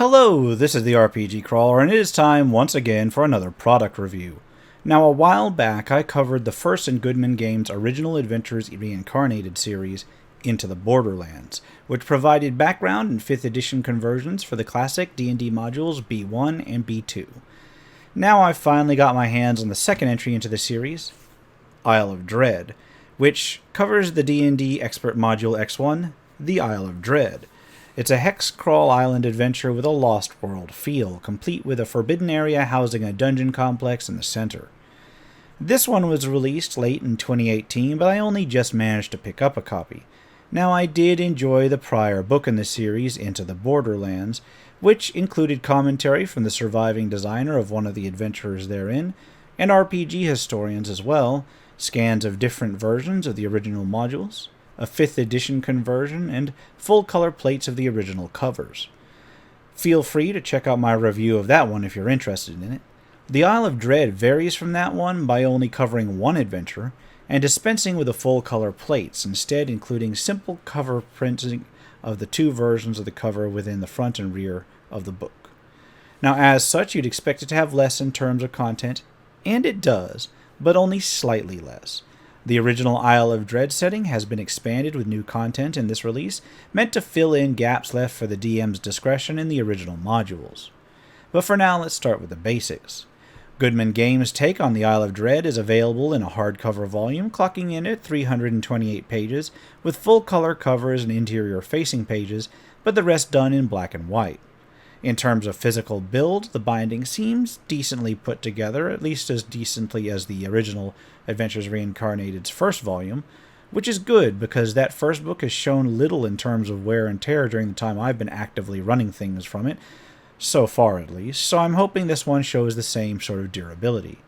Hello, this is the RPG Crawler, and it is time once again for another product review. Now, a while back, I covered the first in Goodman Games' original Adventures Reincarnated series, Into the Borderlands, which provided background and 5th edition conversions for the classic D&D modules B1 and B2. Now I've finally got my hands on the second entry into the series, Isle of Dread, which covers the D&D Expert Module X1, The Isle of Dread. It's a hex-crawl island adventure with a Lost World feel, complete with a forbidden area housing a dungeon complex in the center. This one was released late in 2018, but I only just managed to pick up a copy. Now, I did enjoy the prior book in the series, Into the Borderlands, which included commentary from the surviving designer of one of the adventurers therein, and RPG historians as well, scans of different versions of the original modules, a 5th edition conversion, and full-color plates of the original covers. Feel free to check out my review of that one if you're interested in it. The Isle of Dread varies from that one by only covering one adventure, and dispensing with the full-color plates, instead including simple cover printing of the two versions of the cover within the front and rear of the book. Now, as such, you'd expect it to have less in terms of content, and it does, but only slightly less. The original Isle of Dread setting has been expanded with new content in this release, meant to fill in gaps left for the DM's discretion in the original modules. But for now, let's start with the basics. Goodman Games' take on the Isle of Dread is available in a hardcover volume, clocking in at 328 pages, with full-color covers and interior-facing pages, but the rest done in black and white. In terms of physical build, the binding seems decently put together, at least as decently as the original Adventures Reincarnated's first volume, which is good because that first book has shown little in terms of wear and tear during the time I've been actively running things from it, so far at least, so I'm hoping this one shows the same sort of durability.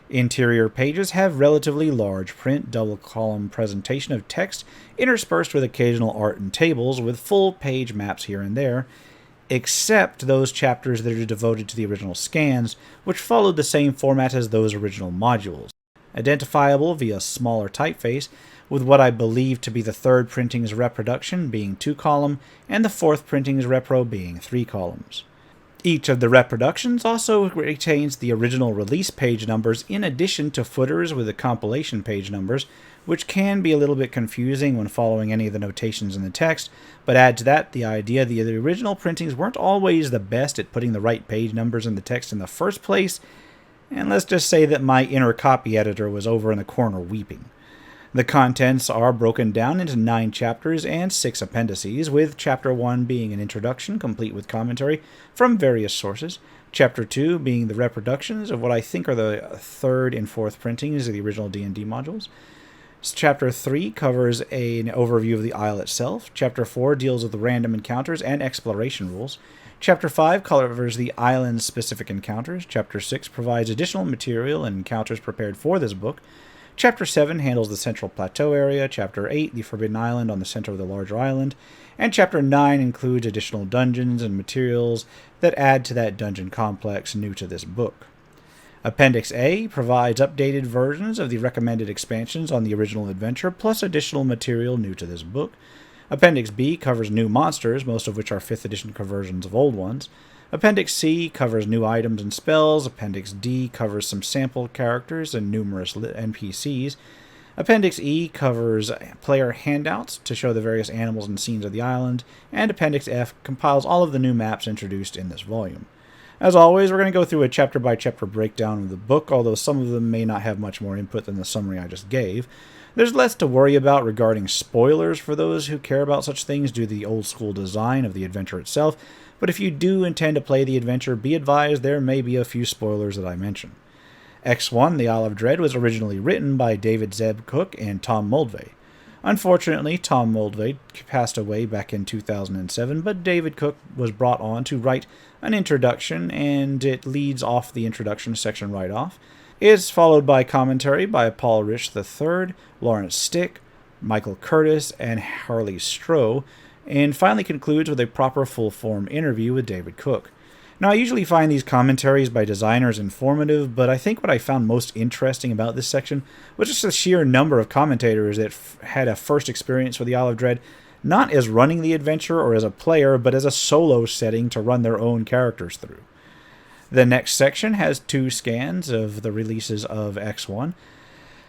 Interior pages have relatively large print, double-column presentation of text, interspersed with occasional art and tables, with full page maps here and there, except those chapters that are devoted to the original scans, which followed the same format as those original modules, identifiable via smaller typeface, with what I believe to be the third printing's reproduction being 2-column, and the fourth printing's repro being 3 columns. Each of the reproductions also retains the original release page numbers in addition to footers with the compilation page numbers, which can be a little bit confusing when following any of the notations in the text, but add to that the idea that the original printings weren't always the best at putting the right page numbers in the text in the first place, and let's just say that my inner copy editor was over in the corner weeping. The contents are broken down into 9 chapters and 6 appendices, with Chapter 1 being an introduction complete with commentary from various sources, Chapter 2 being the reproductions of what I think are the 3rd and 4th printings of the original D&D modules. Chapter 3 covers an overview of the isle itself. Chapter 4 deals with the random encounters and exploration rules. Chapter 5 covers the island's specific encounters. Chapter 6 provides additional material and encounters prepared for this book. Chapter 7 handles the central plateau area, Chapter 8 the Forbidden Island on the center of the larger island, and Chapter 9 includes additional dungeons and materials that add to that dungeon complex new to this book. Appendix A provides updated versions of the recommended expansions on the original adventure, plus additional material new to this book. Appendix B covers new monsters, most of which are 5th edition conversions of old ones. Appendix C covers new items and spells. Appendix D covers some sample characters and numerous NPCs. Appendix E covers player handouts to show the various animals and scenes of the island. And Appendix F compiles all of the new maps introduced in this volume. As always, we're going to go through a chapter-by-chapter breakdown of the book, although some of them may not have much more input than the summary I just gave. There's less to worry about regarding spoilers for those who care about such things due to the old-school design of the adventure itself, but if you do intend to play the adventure, be advised there may be a few spoilers that I mention. X1, The Isle of Dread, was originally written by David Zeb Cook and Tom Moldvay. Unfortunately, Tom Moldvay passed away back in 2007, but David Cook was brought on to write an introduction, and it leads off the introduction section right off. It's followed by commentary by Paul Rich III, Lawrence Stick, Michael Curtis, and Harley Stroh, and finally concludes with a proper full-form interview with David Cook. Now, I usually find these commentaries by designers informative, but I think what I found most interesting about this section was just the sheer number of commentators that had a first experience with the Isle of Dread, not as running the adventure or as a player, but as a solo setting to run their own characters through. The next section has 2 scans of the releases of X1.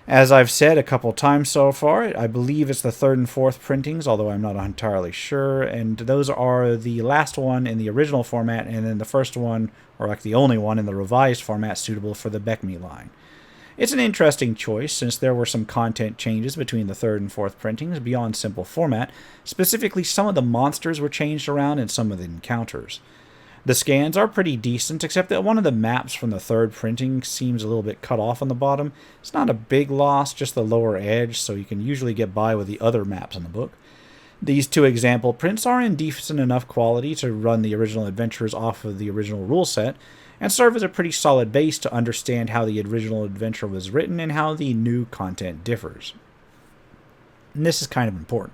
As I've said a couple times so far, I believe it's the 3rd and 4th printings, although I'm not entirely sure, and those are the last one in the original format, and then the first one, or like the only one in the revised format suitable for the Beckme line. It's an interesting choice, since there were some content changes between the 3rd and 4th printings beyond simple format. Specifically, some of the monsters were changed around and some of the encounters. The scans are pretty decent, except that one of the maps from the 3rd printing seems a little bit cut off on the bottom. It's not a big loss, just the lower edge, so you can usually get by with the other maps in the book. These 2 example prints are in decent enough quality to run the original adventures off of the original rule set, and serve as a pretty solid base to understand how the original adventure was written and how the new content differs. And this is kind of important,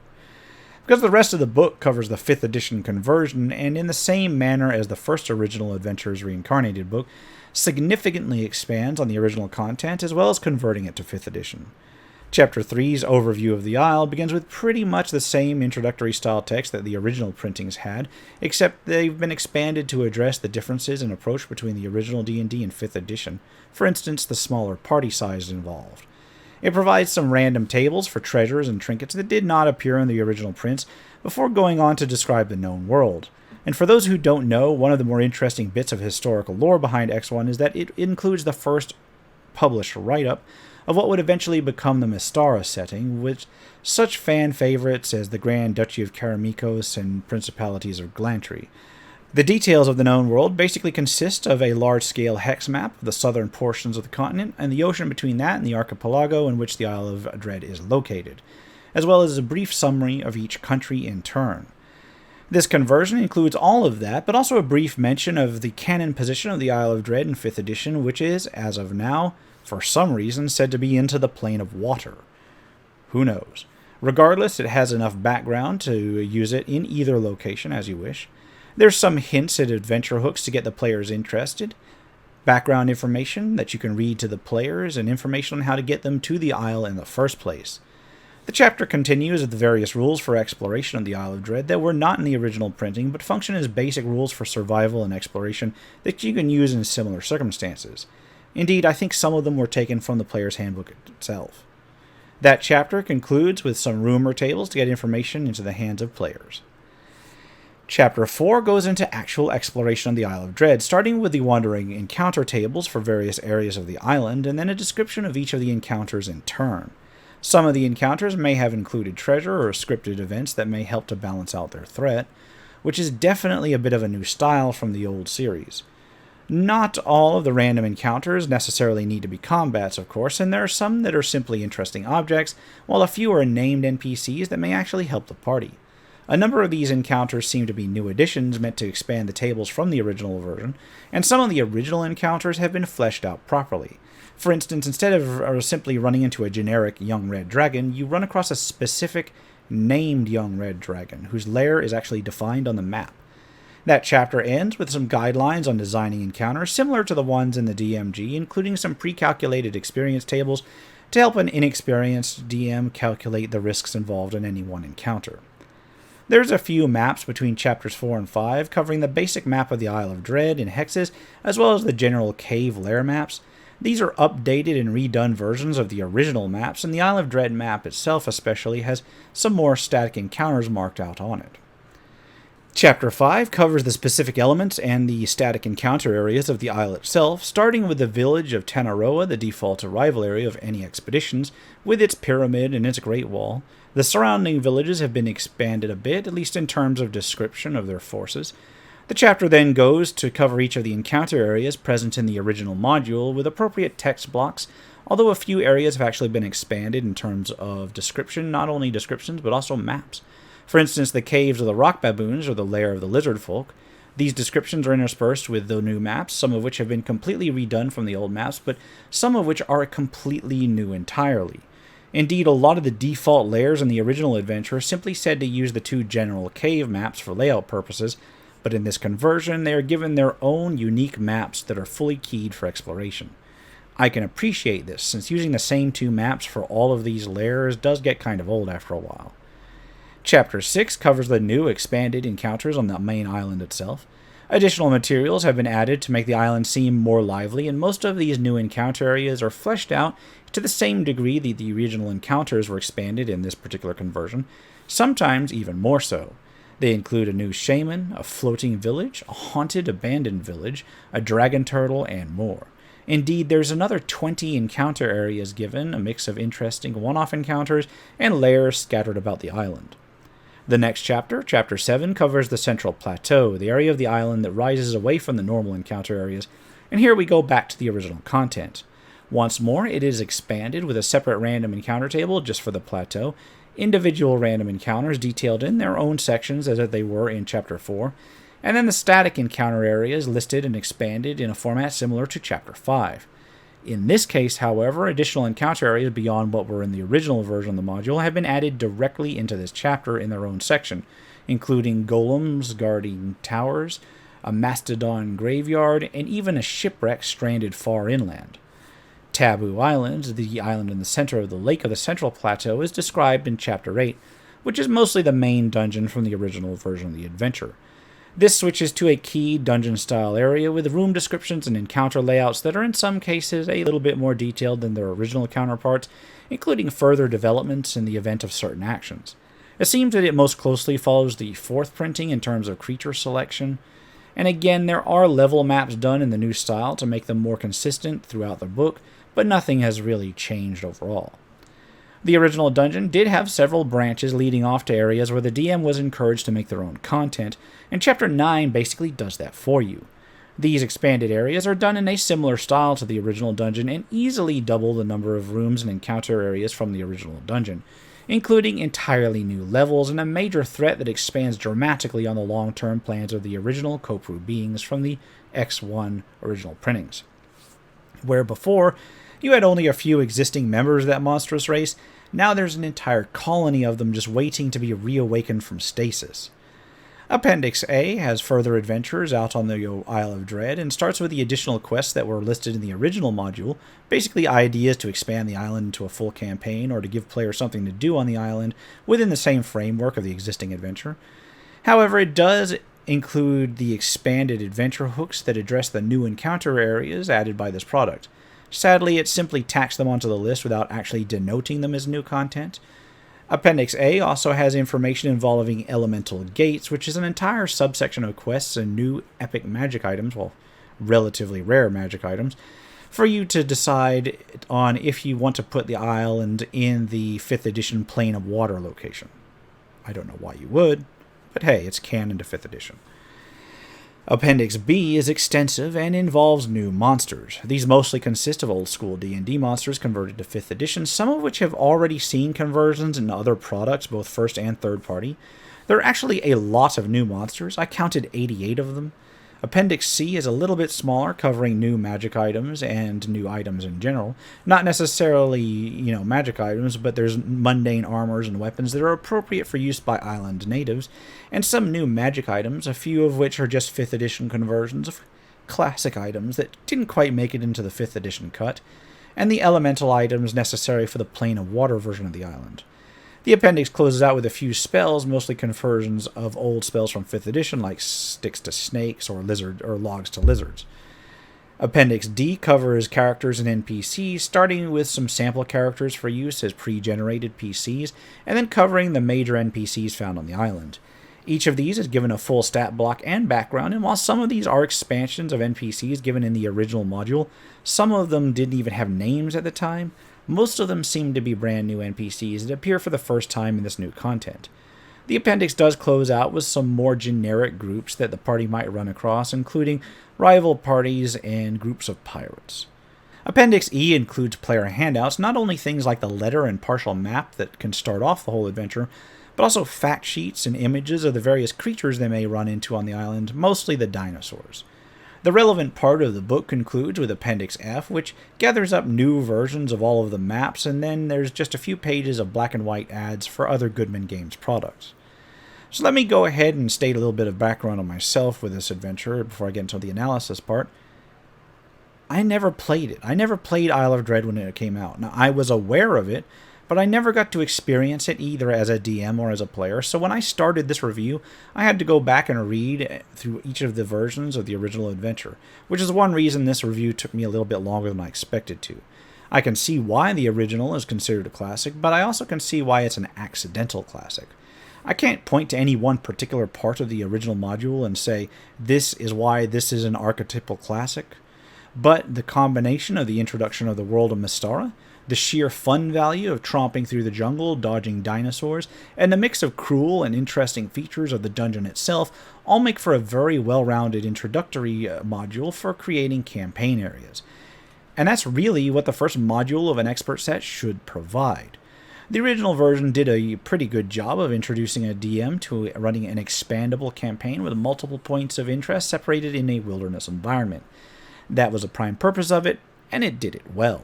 because the rest of the book covers the 5th edition conversion, and in the same manner as the first original Adventures Reincarnated book, significantly expands on the original content as well as converting it to 5th edition. Chapter 3's overview of the Isle begins with pretty much the same introductory style text that the original printings had, except they've been expanded to address the differences in approach between the original D&D and 5th edition, for instance the smaller party size involved. It provides some random tables for treasures and trinkets that did not appear in the original prints, before going on to describe the known world. And for those who don't know, one of the more interesting bits of historical lore behind X1 is that it includes the first published write-up of what would eventually become the Mystara setting, with such fan favorites as the Grand Duchy of Karamikos and Principalities of Glantry. The details of the known world basically consist of a large-scale hex map of the southern portions of the continent, and the ocean between that and the archipelago in which the Isle of Dread is located, as well as a brief summary of each country in turn. This conversion includes all of that, but also a brief mention of the canon position of the Isle of Dread in 5th edition, which is, as of now, for some reason, said to be into the plane of water. Who knows? Regardless, it has enough background to use it in either location as you wish. There's some hints at adventure hooks to get the players interested, background information that you can read to the players, and information on how to get them to the Isle in the first place. The chapter continues with the various rules for exploration of the Isle of Dread that were not in the original printing, but function as basic rules for survival and exploration that you can use in similar circumstances. Indeed, I think some of them were taken from the player's handbook itself. That chapter concludes with some rumor tables to get information into the hands of players. Chapter 4 goes into actual exploration of the Isle of Dread, starting with the wandering encounter tables for various areas of the island, and then a description of each of the encounters in turn. Some of the encounters may have included treasure or scripted events that may help to balance out their threat, which is definitely a bit of a new style from the old series. Not all of the random encounters necessarily need to be combats, of course, and there are some that are simply interesting objects, while a few are named NPCs that may actually help the party. A number of these encounters seem to be new additions meant to expand the tables from the original version, and some of the original encounters have been fleshed out properly. For instance, instead of simply running into a generic young red dragon, you run across a specific named young red dragon, whose lair is actually defined on the map. That chapter ends with some guidelines on designing encounters similar to the ones in the DMG, including some pre-calculated experience tables to help an inexperienced DM calculate the risks involved in any one encounter. There's a few maps between chapters 4 and 5 covering the basic map of the Isle of Dread in hexes, as well as the general cave lair maps. These are updated and redone versions of the original maps, and the Isle of Dread map itself especially has some more static encounters marked out on it. Chapter 5 covers the specific elements and the static encounter areas of the isle itself, starting with the village of Tanaroa, the default arrival area of any expeditions, with its pyramid and its Great Wall. The surrounding villages have been expanded a bit, at least in terms of description of their forces. The chapter then goes to cover each of the encounter areas present in the original module with appropriate text blocks, although a few areas have actually been expanded in terms of description, not only descriptions but also maps. For instance, the caves of the rock baboons or the lair of the lizard folk. These descriptions are interspersed with the new maps, some of which have been completely redone from the old maps, but some of which are completely new entirely. Indeed, a lot of the default lairs in the original adventure simply said to use the two general cave maps for layout purposes, but in this conversion they are given their own unique maps that are fully keyed for exploration. I can appreciate this, since using the same two maps for all of these lairs does get kind of old after a while. Chapter 6 covers the new expanded encounters on the main island itself. Additional materials have been added to make the island seem more lively, and most of these new encounter areas are fleshed out to the same degree that the original encounters were expanded in this particular conversion, sometimes even more so. They include a new shaman, a floating village, a haunted abandoned village, a dragon turtle, and more. Indeed, there's another 20 encounter areas given, a mix of interesting one-off encounters and lairs scattered about the island. The next chapter, Chapter 7, covers the Central Plateau, the area of the island that rises away from the normal encounter areas, and here we go back to the original content. Once more, it is expanded with a separate random encounter table just for the plateau, individual random encounters detailed in their own sections as they were in Chapter 4, and then the static encounter areas listed and expanded in a format similar to Chapter 5. In this case, however, additional encounter areas beyond what were in the original version of the module have been added directly into this chapter in their own section, including golems guarding towers, a mastodon graveyard, and even a shipwreck stranded far inland. Taboo Island, the island in the center of the lake of the Central Plateau, is described in Chapter 8, which is mostly the main dungeon from the original version of the adventure. This switches to a key dungeon-style area with room descriptions and encounter layouts that are in some cases a little bit more detailed than their original counterparts, including further developments in the event of certain actions. It seems that it most closely follows the fourth printing in terms of creature selection, and again, there are level maps done in the new style to make them more consistent throughout the book, but nothing has really changed overall. The original dungeon did have several branches leading off to areas where the DM was encouraged to make their own content, and Chapter 9 basically does that for you. These expanded areas are done in a similar style to the original dungeon and easily double the number of rooms and encounter areas from the original dungeon, including entirely new levels and a major threat that expands dramatically on the long-term plans of the original Kopru beings from the X1 original printings. Where before, you had only a few existing members of that monstrous race, now there's an entire colony of them just waiting to be reawakened from stasis. Appendix A has further adventures out on the Isle of Dread and starts with the additional quests that were listed in the original module, basically ideas to expand the island into a full campaign or to give players something to do on the island within the same framework of the existing adventure. However, it does include the expanded adventure hooks that address the new encounter areas added by this product. Sadly, it simply tacks them onto the list without actually denoting them as new content. Appendix A also has information involving elemental gates, which is an entire subsection of quests and new epic magic items, well, relatively rare magic items, for you to decide on if you want to put the island in the 5th edition Plane of Water location. I don't know why you would, but hey, it's canon to 5th edition. Appendix B is extensive and involves new monsters. These mostly consist of old-school D&D monsters converted to 5th edition, some of which have already seen conversions in other products, both first and third party. There are actually a lot of new monsters. I counted 88 of them. Appendix C is a little bit smaller, covering new magic items and new items in general. Not necessarily, magic items, but there's mundane armors and weapons that are appropriate for use by island natives, and some new magic items, a few of which are just 5th edition conversions of classic items that didn't quite make it into the 5th edition cut, and the elemental items necessary for the Plane of Water version of the island. The appendix closes out with a few spells, mostly conversions of old spells from 5th edition, like sticks to snakes or logs to lizards. Appendix D covers characters and NPCs, starting with some sample characters for use as pre-generated PCs, and then covering the major NPCs found on the island. Each of these is given a full stat block and background, and while some of these are expansions of NPCs given in the original module, some of them didn't even have names at the time. Most of them seem to be brand new NPCs that appear for the first time in this new content. The appendix does close out with some more generic groups that the party might run across, including rival parties and groups of pirates. Appendix E includes player handouts, not only things like the letter and partial map that can start off the whole adventure, but also fact sheets and images of the various creatures they may run into on the island, mostly the dinosaurs. The relevant part of the book concludes with Appendix F, which gathers up new versions of all of the maps, and then there's just a few pages of black and white ads for other Goodman Games products. So let me go ahead and state a little bit of background on myself with this adventure before I get into the analysis part. I never played it. I never played Isle of Dread when it came out. Now, I was aware of it, but I never got to experience it either as a DM or as a player, so when I started this review, I had to go back and read through each of the versions of the original adventure, which is one reason this review took me a little bit longer than I expected to. I can see why the original is considered a classic, but I also can see why it's an accidental classic. I can't point to any one particular part of the original module and say, this is why this is an archetypal classic, but the combination of the introduction of the world of Mystara, the sheer fun value of tromping through the jungle, dodging dinosaurs, and the mix of cruel and interesting features of the dungeon itself all make for a very well-rounded introductory module for creating campaign areas. And that's really what the first module of an expert set should provide. The original version did a pretty good job of introducing a DM to running an expandable campaign with multiple points of interest separated in a wilderness environment. That was the prime purpose of it, and it did it well.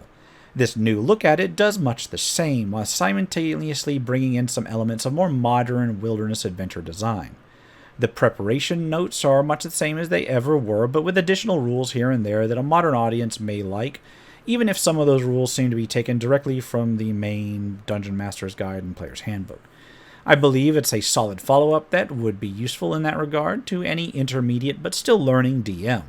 This new look at it does much the same, while simultaneously bringing in some elements of more modern wilderness adventure design. The preparation notes are much the same as they ever were, but with additional rules here and there that a modern audience may like, even if some of those rules seem to be taken directly from the main Dungeon Master's Guide and Player's Handbook. I believe it's a solid follow-up that would be useful in that regard to any intermediate but still learning DM.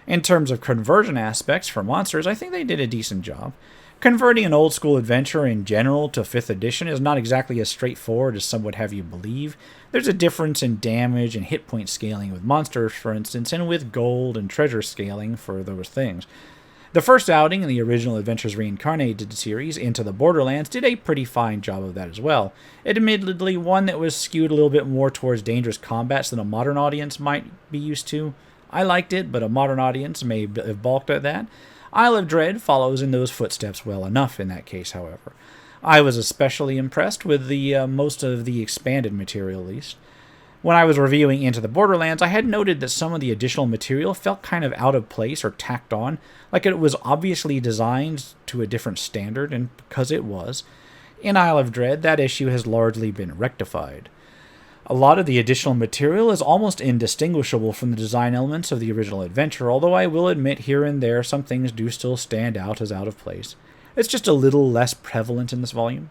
In terms of conversion aspects for monsters, I think they did a decent job. Converting an old-school adventure in general to 5th edition is not exactly as straightforward as some would have you believe. There's a difference in damage and hit point scaling with monsters, for instance, and with gold and treasure scaling for those things. The first outing in the original Adventures Reincarnated series, Into the Borderlands, did a pretty fine job of that as well. Admittedly, one that was skewed a little bit more towards dangerous combats than a modern audience might be used to. I liked it, but a modern audience may have balked at that. Isle of Dread follows in those footsteps well enough in that case, however. I was especially impressed with the most of the expanded material, at least. When I was reviewing Into the Borderlands, I had noted that some of the additional material felt kind of out of place or tacked on, like it was obviously designed to a different standard, and because it was. In Isle of Dread, that issue has largely been rectified. A lot of the additional material is almost indistinguishable from the design elements of the original adventure, although I will admit here and there some things do still stand out as out of place. It's just a little less prevalent in this volume.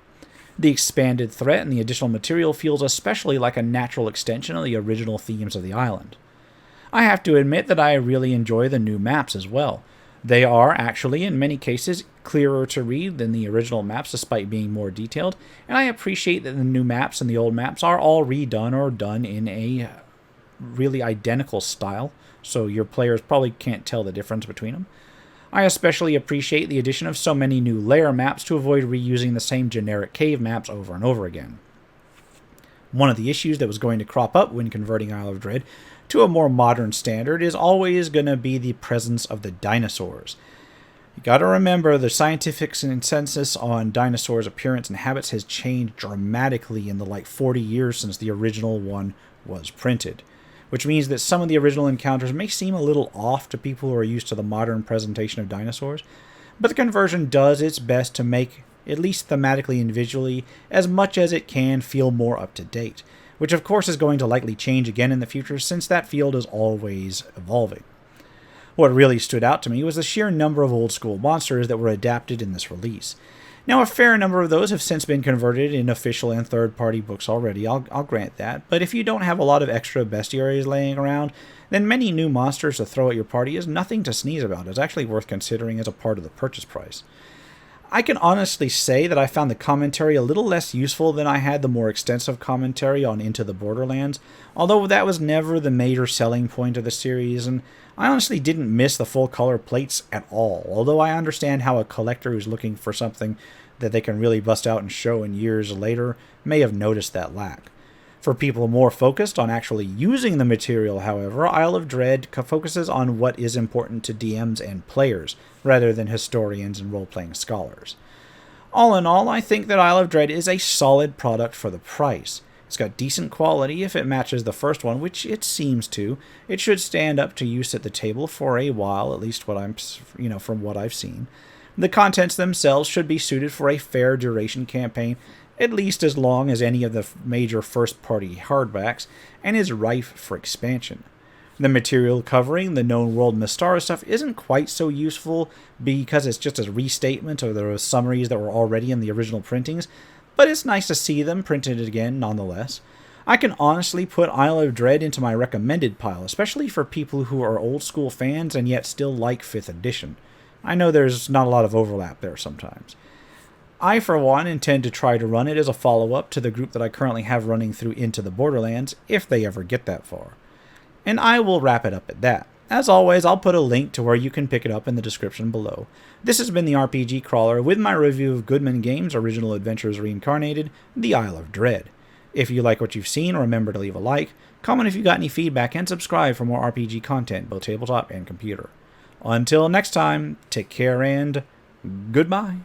The expanded threat and the additional material feels especially like a natural extension of the original themes of the island. I have to admit that I really enjoy the new maps as well. They are actually, in many cases, clearer to read than the original maps despite being more detailed, and I appreciate that the new maps and the old maps are all redone or done in a really identical style, so your players probably can't tell the difference between them. I especially appreciate the addition of so many new layer maps to avoid reusing the same generic cave maps over and over again. One of the issues that was going to crop up when converting Isle of Dread to a more modern standard is always going to be the presence of the dinosaurs. You gotta remember, the scientific consensus on dinosaurs' appearance and habits has changed dramatically in the 40 years since the original one was printed, which means that some of the original encounters may seem a little off to people who are used to the modern presentation of dinosaurs, but the conversion does its best to make, at least thematically and visually, as much as it can feel more up to date, which of course is going to likely change again in the future since that field is always evolving. What really stood out to me was the sheer number of old-school monsters that were adapted in this release. Now, a fair number of those have since been converted in official and third-party books already, I'll grant that, but if you don't have a lot of extra bestiaries laying around, then many new monsters to throw at your party is nothing to sneeze about. It's actually worth considering as a part of the purchase price. I can honestly say that I found the commentary a little less useful than I had the more extensive commentary on Into the Borderlands, although that was never the major selling point of the series, and I honestly didn't miss the full-color plates at all, although I understand how a collector who's looking for something that they can really bust out and show in years later may have noticed that lack. For people more focused on actually using the material, however, Isle of Dread focuses on what is important to DMs and players, rather than historians and role-playing scholars. All in all, I think that Isle of Dread is a solid product for the price. It's got decent quality if it matches the first one, which it seems to. It should stand up to use at the table for a while, at least from what I've seen. The contents themselves should be suited for a fair duration campaign, at least as long as any of the major first-party hardbacks, and is rife for expansion. The material covering the known world Mystara stuff isn't quite so useful because it's just a restatement of the summaries that were already in the original printings, but it's nice to see them printed again nonetheless. I can honestly put Isle of Dread into my recommended pile, especially for people who are old school fans and yet still like 5th edition. I know there's not a lot of overlap there sometimes. I, for one, intend to try to run it as a follow-up to the group that I currently have running through Into the Borderlands, if they ever get that far. And I will wrap it up at that. As always, I'll put a link to where you can pick it up in the description below. This has been the RPG Crawler with my review of Goodman Games' Original Adventures Reincarnated, The Isle of Dread. If you like what you've seen, remember to leave a like, comment if you got any feedback, and subscribe for more RPG content, both tabletop and computer. Until next time, take care and goodbye.